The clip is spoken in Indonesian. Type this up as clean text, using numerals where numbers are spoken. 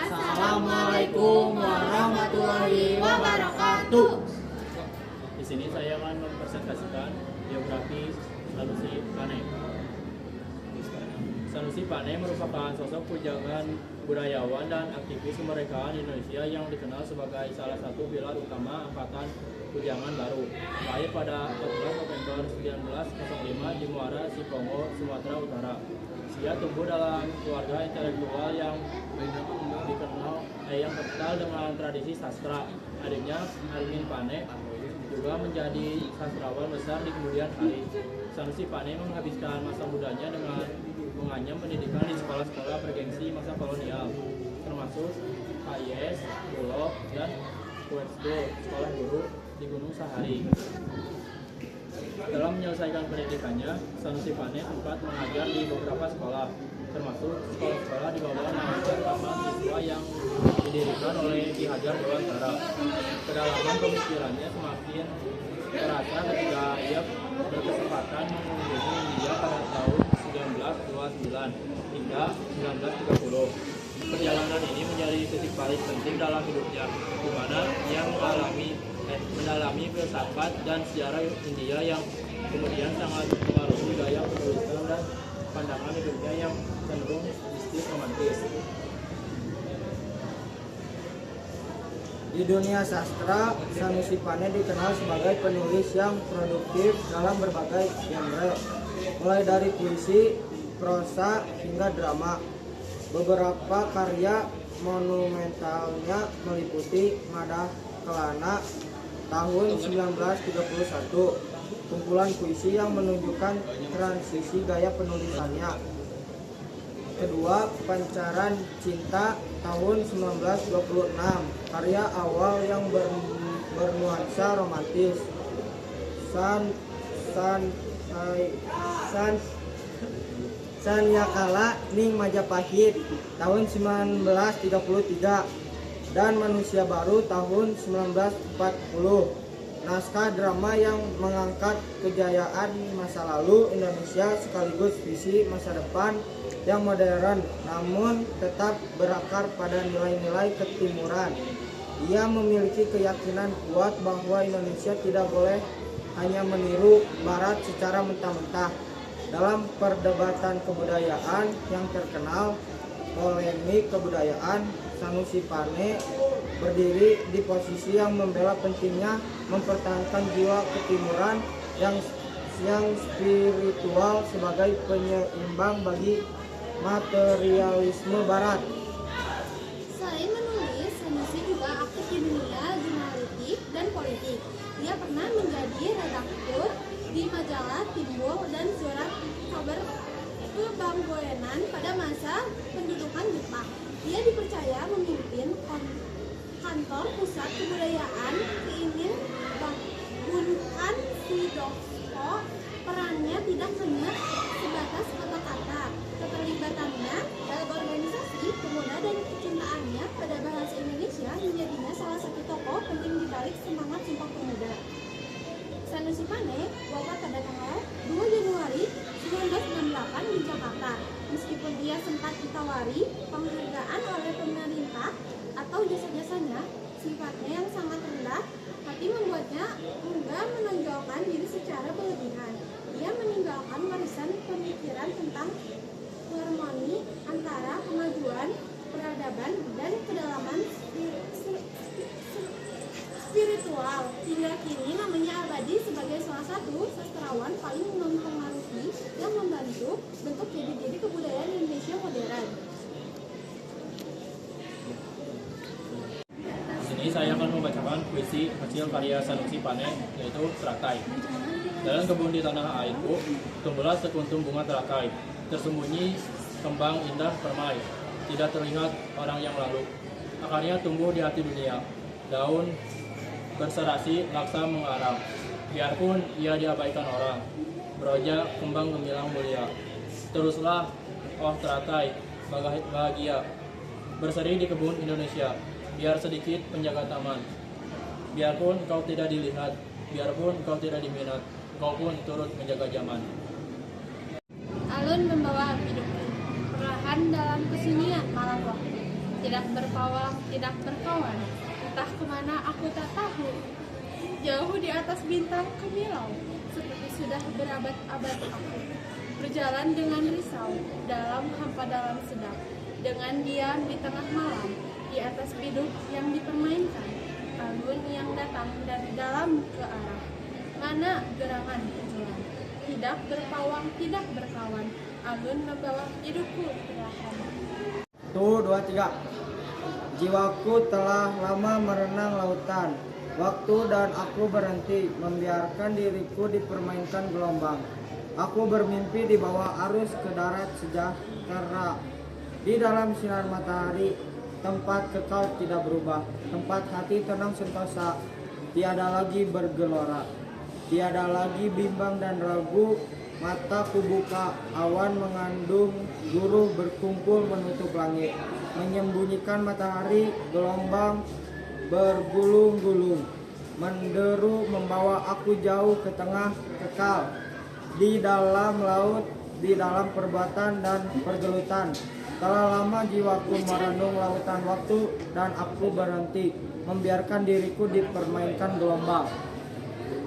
Assalamualaikum warahmatullahi wabarakatuh. Di sini saya akan mempresentasikan biografi Sanusi Pane. Sanusi Pane merupakan sosok pujangan budayawan dan aktivis kemerdekaan Indonesia yang dikenal sebagai salah satu pilar utama angkatan pujangan baru. Lahir pada 14 November 1905 di Muara Sipongo, Sumatera Utara. Dia tumbuh dalam keluarga intelektual yang dikenal yang kental dengan tradisi sastra. Adiknya Armin Pane juga menjadi sastrawan besar di kemudian hari. Sanusi Pane menghabiskan masa mudanya dengan menganyam pendidikan di sekolah-sekolah bergengsi masa kolonial, termasuk KIS, Bulog, dan Kuensdo, sekolah guru di Gunung Sahari. Dalam menyelesaikan pendidikannya, Sanusi Pane sempat mengajar di beberapa sekolah, termasuk sekolah-sekolah di bawah naungan Taman Siswa yang didirikan oleh Ki Hajar Dewantara. Kedalaman pemikirannya semakin terasa ketika ia berkesempatan mengunjungi India pada tahun 1929 hingga 1930. Perjalanan ini menjadi titik balik penting dalam hidupnya, di mana ia mendalami filsafat dan sejarah India yang kemudian sangat mempengaruhi gaya penulisan dan pandangan hidupnya yang cenderung mistis romantis. Di dunia sastra, Sanusi Pane dikenal sebagai penulis yang produktif dalam berbagai genre, mulai dari puisi, prosa, hingga drama. Beberapa karya monumentalnya meliputi Madah Kelana tahun 1931, kumpulan puisi yang menunjukkan transisi gaya penulisannya. Kedua, Pancaran Cinta tahun 1926, karya awal yang bernuansa romantis. Sanyakala Ning Majapahit tahun 1933 dan Manusia Baru tahun 1940. Naskah drama yang mengangkat kejayaan masa lalu Indonesia sekaligus visi masa depan yang modern namun tetap berakar pada nilai-nilai ketimuran. Ia memiliki keyakinan kuat bahwa Indonesia tidak boleh hanya meniru Barat secara mentah-mentah. Dalam perdebatan kebudayaan yang terkenal, polemik kebudayaan, Sanusi Pane berdiri di posisi yang membela pentingnya mempertahankan jiwa ketimuran yang spiritual sebagai penyeimbang bagi materialisme Barat. Selain menulis, Sanusi juga aktif di dunia jurnalistik dan politik. Dia pernah menjadi redaktur di majalah Timbul dan surat kabar Kebanggoenan pada masa pendudukan Jepang. Dia dipercaya memimpin kantor pusat kebudayaan Kiinin Bunkan Sidoko. Perannya tidak hanya sebatas kata-kata. Keterlibatannya dalam organisasi pemuda dan kecintaannya pada bahasa Indonesia menjadinya salah satu tokoh penting di balik semangat Sumpah Pemuda. Sanusi Pane wafat pada tanggal 2 Januari 1968 di Jakarta. Meskipun dia sempat ditawari penghargaan oleh pemerintah atau jasa-jasanya, sifatnya yang sangat rendah hati membuatnya enggan menonjolkan diri secara berlebihan. Dia meninggalkan warisan pemikiran tentang harmoni antara kemajuan, peradaban, dan kedalaman spiritual. Hingga kini namanya abadi sebagai salah satu sastrawan paling mempengaruhi yang membantu bentuk jadi-jadi kebudayaan Indonesia modern. Di sini saya akan membacakan puisi hasil karya Sanusi Pane, yaitu Teratai. Dalam kebun di tanah airku, tumbuhlah sekuntum bunga teratai. Tersembunyi kembang indah permai, tidak terlihat orang yang lalu. Akarnya tumbuh di hati dunia, daun berserasi laksa mengarang. Biarpun ia diabaikan orang, beroja kembang gemilang mulia. Teruslah, oh teratai, bahagia, berseri di kebun Indonesia. Biar sedikit penjaga taman. Biarpun kau tidak dilihat, biarpun kau tidak diminat, kau pun turut menjaga zaman. Alun membawa hidup perlahan dalam kesunyian malam waktu. Tidak tidak berpawang, tidak berkawan. Entah kemana aku tak tahu. Jauh di atas bintang kemilau, seperti sudah berabad-abad aku. Berjalan dengan risau, dalam hampa dalam sedap. Dengan diam di tengah malam, di atas biduk yang dipermainkan. Alun yang datang dari dalam ke arah. Mana gerangan tujuan? Tidak berpawang, tidak berkawan. Alun membawa hidupku perlahan. 1, 2, 3. Jiwaku telah lama merenang lautan. Waktu dan aku berhenti, membiarkan diriku dipermainkan gelombang. Aku bermimpi di bawah arus ke darat sejahtera. Di dalam sinar matahari, tempat kekal tidak berubah. Tempat hati tenang sentosa, tiada lagi bergelora. Tiada lagi bimbang dan ragu. Mataku buka, awan mengandung guruh berkumpul menutup langit. Menyembunyikan matahari, gelombang bergulung-gulung. Menderu membawa aku jauh ke tengah kekal. Di dalam laut, di dalam perbuatan dan pergelutan. Telah lama jiwaku merenung lautan waktu dan aku berhenti, membiarkan diriku dipermainkan gelombang.